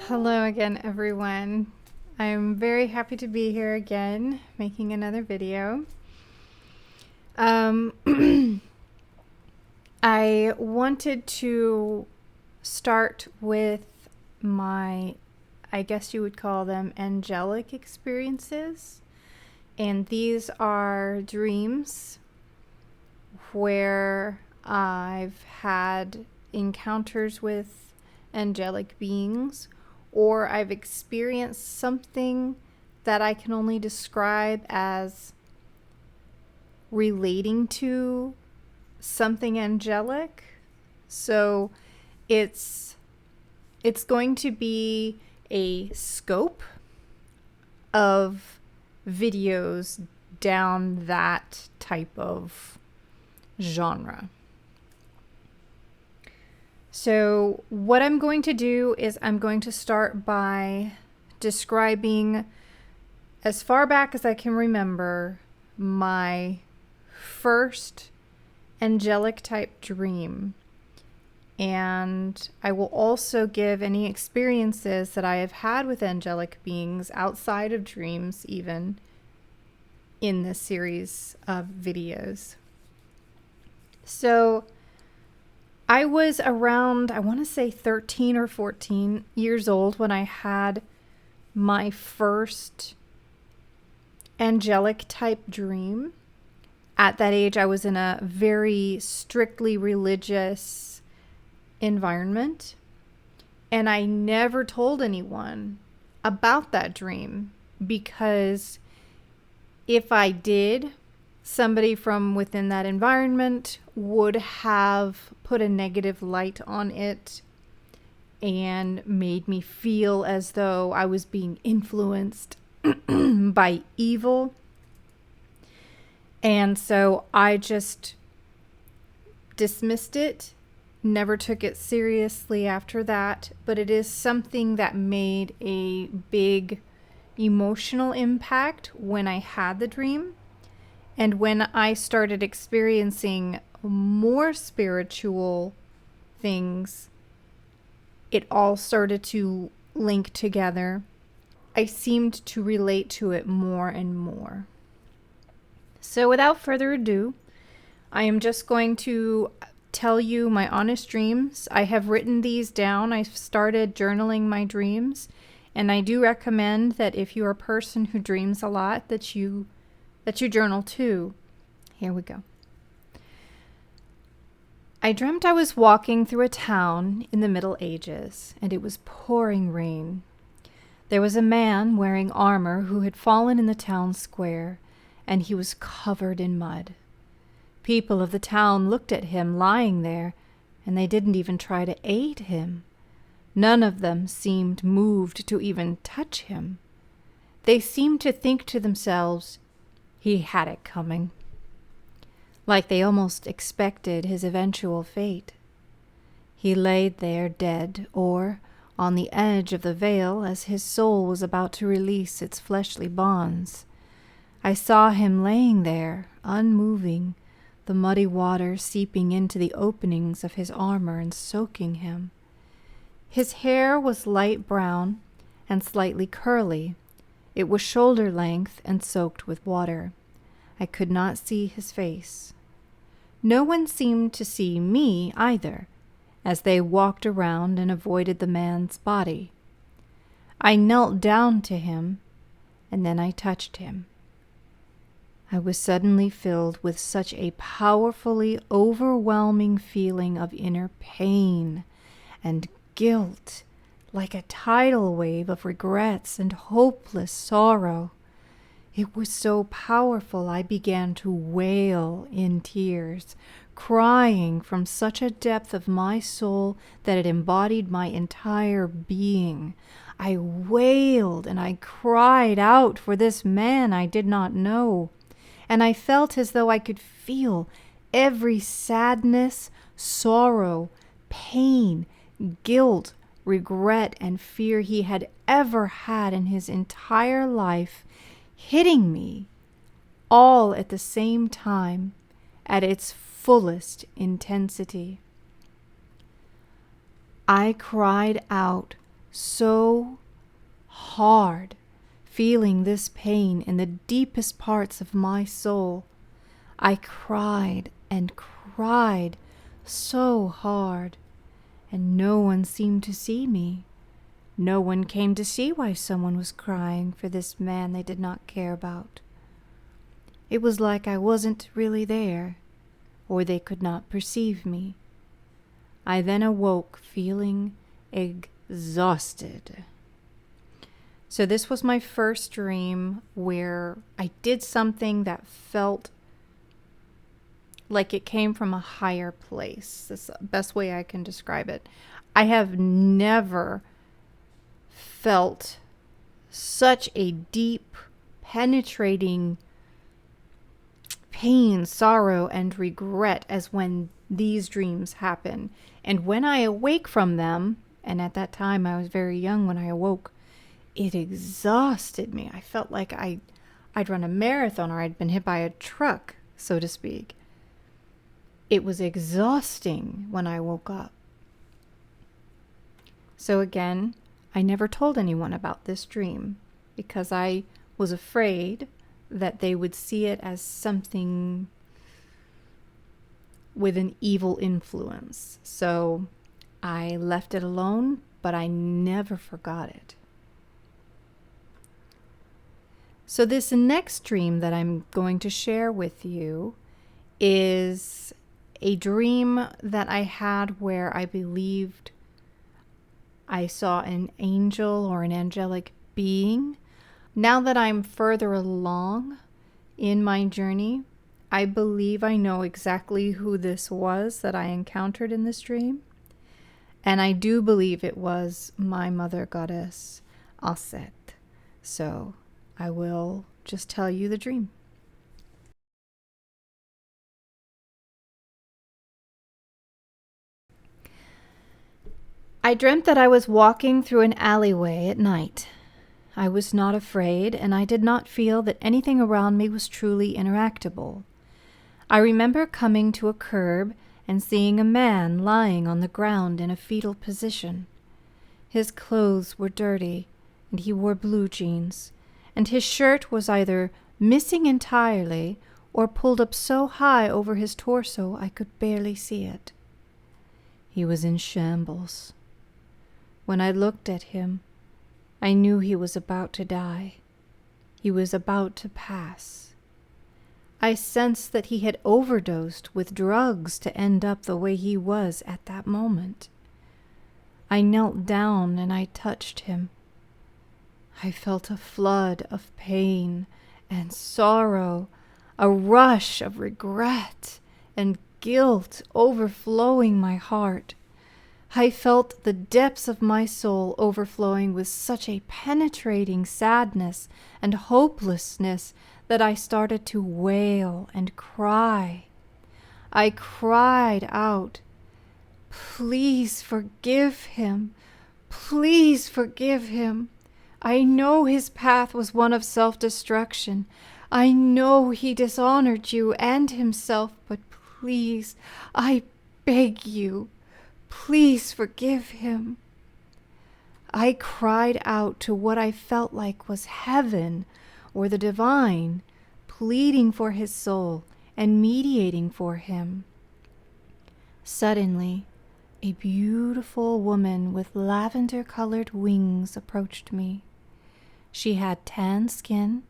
Hello again, everyone. I'm very happy to be here again, making another video. I wanted to start with my, I guess you would call them angelic experiences. And these are dreams where I've had encounters with angelic beings, or I've experienced something that I can only describe as relating to something angelic. So it's going to be a scope of videos down that type of genre. So what I'm going to do is I'm going to start by describing, as far back as I can remember, my first angelic type dream. And I will also give any experiences that I have had with angelic beings outside of dreams, even in this series of videos. So I was around, I want to say 13 or 14 years old when I had my first angelic type dream. At that age, I was in a very strictly religious environment, and I never told anyone about that dream because if I did, somebody from within that environment would have put a negative light on it and made me feel as though I was being influenced by evil. And so I just dismissed it, never took it seriously after that, but it is something that made a big emotional impact when I had the dream. And when I started experiencing more spiritual things, it all started to link together. I seemed to relate to it more and more. So without further ado, I am just going to tell you my honest dreams. I have written these down. I've started journaling my dreams, and I do recommend that if you're a person who dreams a lot, that you journal too. Here we go. I dreamt I was walking through a town in the Middle Ages, and it was pouring rain. There was a man wearing armor who had fallen in the town square, and he was covered in mud. People of the town looked at him lying there, and they didn't even try to aid him. None of them seemed moved to even touch him. They seemed to think to themselves, he had it coming. Like they almost expected his eventual fate. He laid there dead, or on the edge of the veil as his soul was about to release its fleshly bonds. I saw him laying there, unmoving, the muddy water seeping into the openings of his armor and soaking him. His hair was light brown and slightly curly. It was shoulder length and soaked with water. I could not see his face. No one seemed to see me either, as they walked around and avoided the man's body. I knelt down to him, and then I touched him. I was suddenly filled with such a powerfully overwhelming feeling of inner pain and guilt, like a tidal wave of regrets and hopeless sorrow. It was so powerful I began to wail in tears, crying from such a depth of my soul that it embodied my entire being. I wailed and I cried out for this man I did not know, and I felt as though I could feel every sadness, sorrow, pain, guilt, regret, and fear he had ever had in his entire life hitting me, all at the same time, at its fullest intensity. I cried out so hard, feeling this pain in the deepest parts of my soul. I cried and cried so hard, and no one seemed to see me. No one came to see why someone was crying for this man they did not care about. It was like I wasn't really there, or they could not perceive me. I then awoke feeling exhausted. So this was my first dream where I did something that felt like it came from a higher place. That's the best way I can describe it. I have never felt such a deep, penetrating pain, sorrow, and regret as when these dreams happen. And when I awake from them, and at that time I was very young when I awoke, it exhausted me. I felt like I'd run a marathon or I'd been hit by a truck, so to speak. It was exhausting when I woke up. So again, I never told anyone about this dream because I was afraid that they would see it as something with an evil influence. So I left it alone, but I never forgot it. So this next dream that I'm going to share with you is a dream that I had where I believed I saw an angel or an angelic being. Now that I'm further along in my journey, I believe I know exactly who this was that I encountered in this dream. And I do believe it was my mother goddess, Aset. So I will just tell you the dream. I dreamt that I was walking through an alleyway at night. I was not afraid, and I did not feel that anything around me was truly interactable. I remember coming to a curb and seeing a man lying on the ground in a fetal position. His clothes were dirty, and he wore blue jeans, and his shirt was either missing entirely or pulled up so high over his torso I could barely see it. He was in shambles. When I looked at him, I knew he was about to die. He was about to pass. I sensed that he had overdosed with drugs to end up the way he was at that moment. I knelt down and I touched him. I felt a flood of pain and sorrow, a rush of regret and guilt overflowing my heart. I felt the depths of my soul overflowing with such a penetrating sadness and hopelessness that I started to wail and cry. I cried out, "Please forgive him. Please forgive him. I know his path was one of self-destruction. I know he dishonored you and himself, but please, I beg you, please forgive him." I cried out to what I felt like was heaven or the divine, pleading for his soul and mediating for him. Suddenly, a beautiful woman with lavender-colored wings approached me. She had tan skin,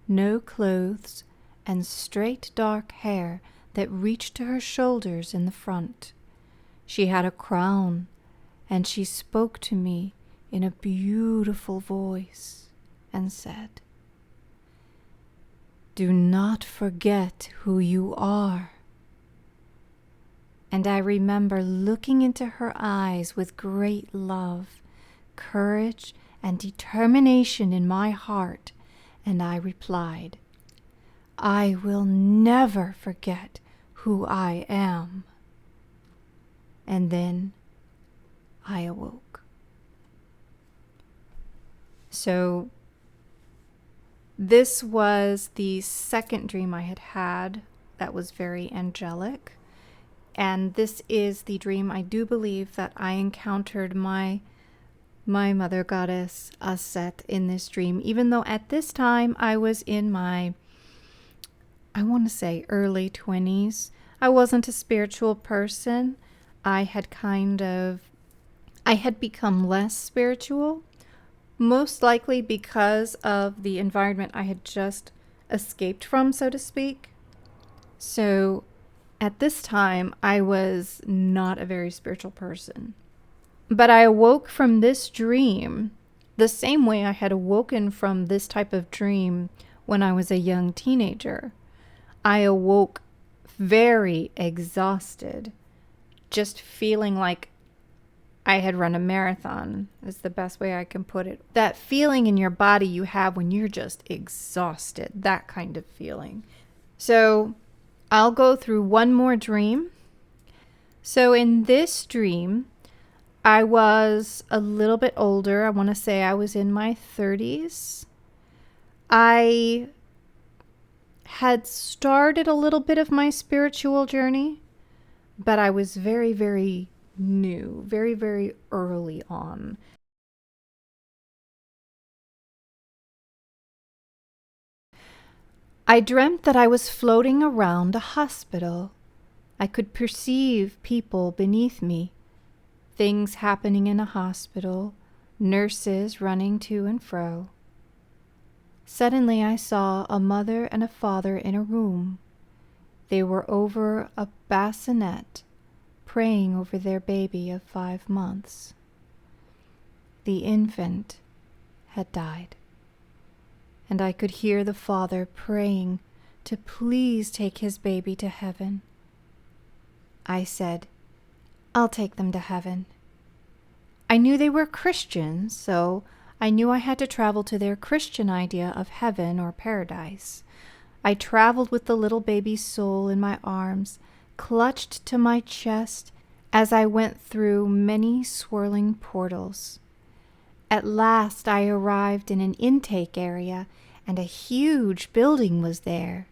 no clothes, and straight dark hair that reached to her shoulders in the front. She had a crown, and she spoke to me in a beautiful voice and said, "Do not forget who you are." And I remember looking into her eyes with great love, courage, and determination in my heart, and I replied, "I will never forget who I am." And then I awoke. So this was the second dream I had had that was very angelic. And this is the dream I do believe that I encountered my my mother goddess Aset in this dream, even though at this time I was in my, I want to say, early 20s. I wasn't a spiritual person. I had become less spiritual, most likely because of the environment I had just escaped from, so to speak. So at this time, I was not a very spiritual person. But I awoke from this dream the same way I had awoken from this type of dream when I was a young teenager. I awoke very exhausted, just feeling like I had run a marathon, is the best way I can put it. That feeling in your body you have when you're just exhausted, that kind of feeling. So I'll go through one more dream. So in this dream, I was a little bit older. I want to say I was in my 30s. I had started a little bit of my spiritual journey, but I was very, very new, very, very early on. I dreamt that I was floating around a hospital. I could perceive people beneath me, things happening in a hospital, nurses running to and fro. Suddenly I saw a mother and a father in a room. They were over a bassinet, praying over their baby of 5 months. The infant had died, and I could hear the father praying to please take his baby to heaven. I said, "I'll take them to heaven." I knew they were Christians, so I knew I had to travel to their Christian idea of heaven or paradise. I traveled with the little baby's soul in my arms, clutched to my chest as I went through many swirling portals. At last I arrived in an intake area, and a huge building was there.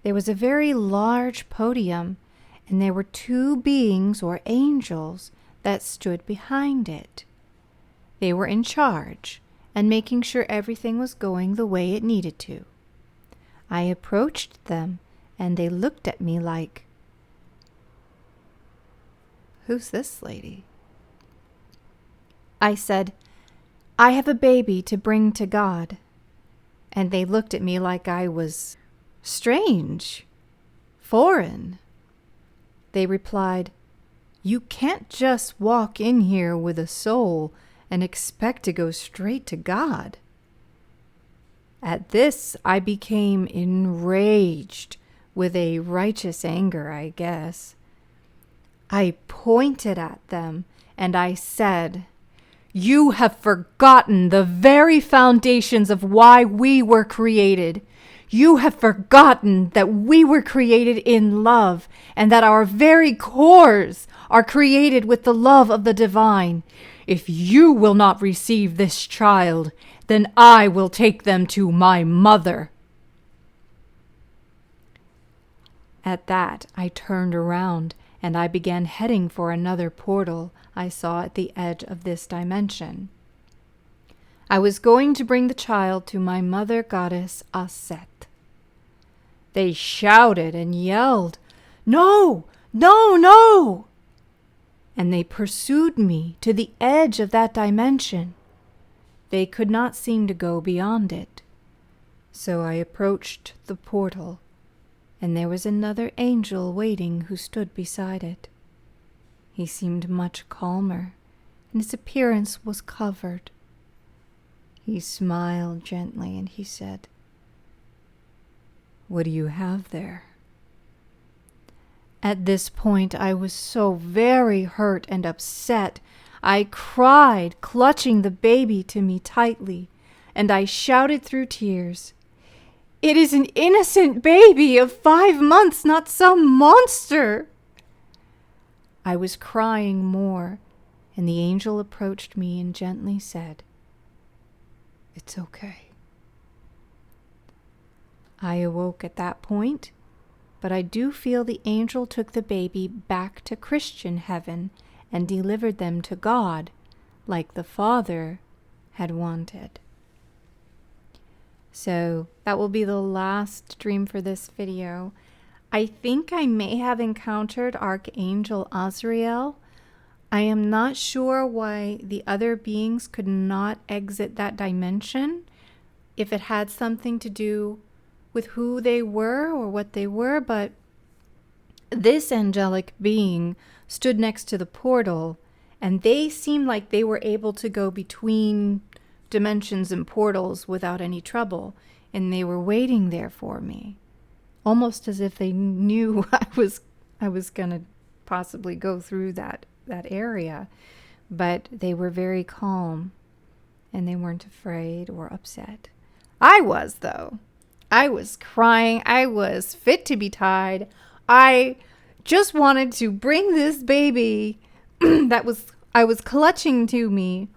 There was a very large podium, and there were 2 beings or angels that stood behind it. They were in charge and making sure everything was going the way it needed to. I approached them, and they looked at me like, "Who's this lady?" I said, "I have a baby to bring to God." And they looked at me like I was strange, foreign. They replied, "You can't just walk in here with a soul and expect to go straight to God." At this, I became enraged with a righteous anger, I guess. I pointed at them and I said, "You have forgotten the very foundations of why we were created. You have forgotten that we were created in love and that our very cores are created with the love of the divine. If you will not receive this child, then I will take them to my mother." At that, I turned around and I began heading for another portal I saw at the edge of this dimension. I was going to bring the child to my mother goddess Aset. They shouted and yelled, "No, no, no!" And they pursued me to the edge of that dimension. They could not seem to go beyond it. So I approached the portal, and there was another angel waiting who stood beside it. He seemed much calmer, and his appearance was covered. He smiled gently and he said, "What do you have there?" At this point, I was so very hurt and upset. I cried, clutching the baby to me tightly, and I shouted through tears, "It is an innocent baby of 5 months, not some monster!" I was crying more, and the angel approached me and gently said, "It's okay." I awoke at that point, but I do feel the angel took the baby back to Christian heaven and delivered them to God, like the Father had wanted. So that will be the last dream for this video. I think I may have encountered Archangel Azrael. I am not sure why the other beings could not exit that dimension, if it had something to do with who they were or what they were, but this angelic being stood next to the portal, and they seemed like they were able to go between dimensions and portals without any trouble, and they were waiting there for me, almost as if they knew I was gonna possibly go through that area. But they were very calm, and they weren't afraid or upset. I was, though. I was crying. I was fit to be tied. I just wanted to bring this baby I was clutching to me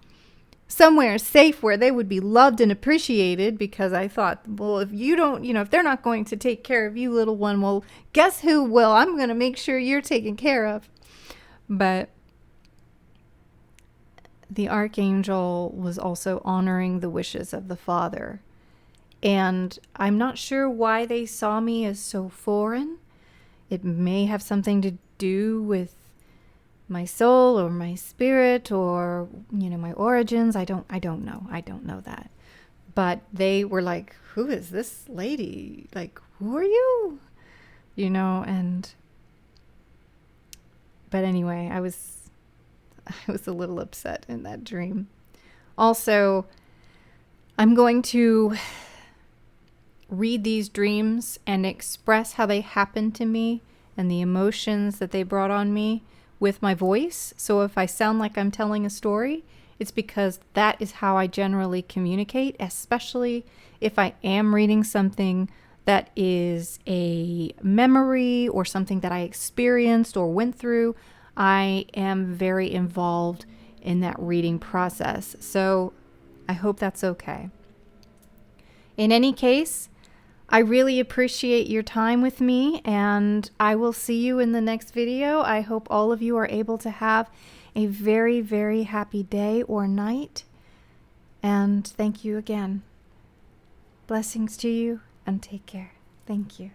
somewhere safe where they would be loved and appreciated, because I thought, well, if you don't, if they're not going to take care of you, little one, well, guess who will? I'm going to make sure you're taken care of. But the Archangel was also honoring the wishes of the Father. And I'm not sure why they saw me as so foreign. It may have something to do with my soul or my spirit or, my origins. I don't know. I don't know that. But they were like, who is this lady? Like, who are you? But anyway, I was a little upset in that dream. Also, I'm going to read these dreams and express how they happened to me and the emotions that they brought on me with my voice. So if I sound like I'm telling a story, it's because that is how I generally communicate, especially if I am reading something that is a memory or something that I experienced or went through. I am very involved in that reading process. So I hope that's okay. In any case, I really appreciate your time with me, and I will see you in the next video. I hope all of you are able to have a very, very happy day or night. And thank you again. Blessings to you, and take care. Thank you.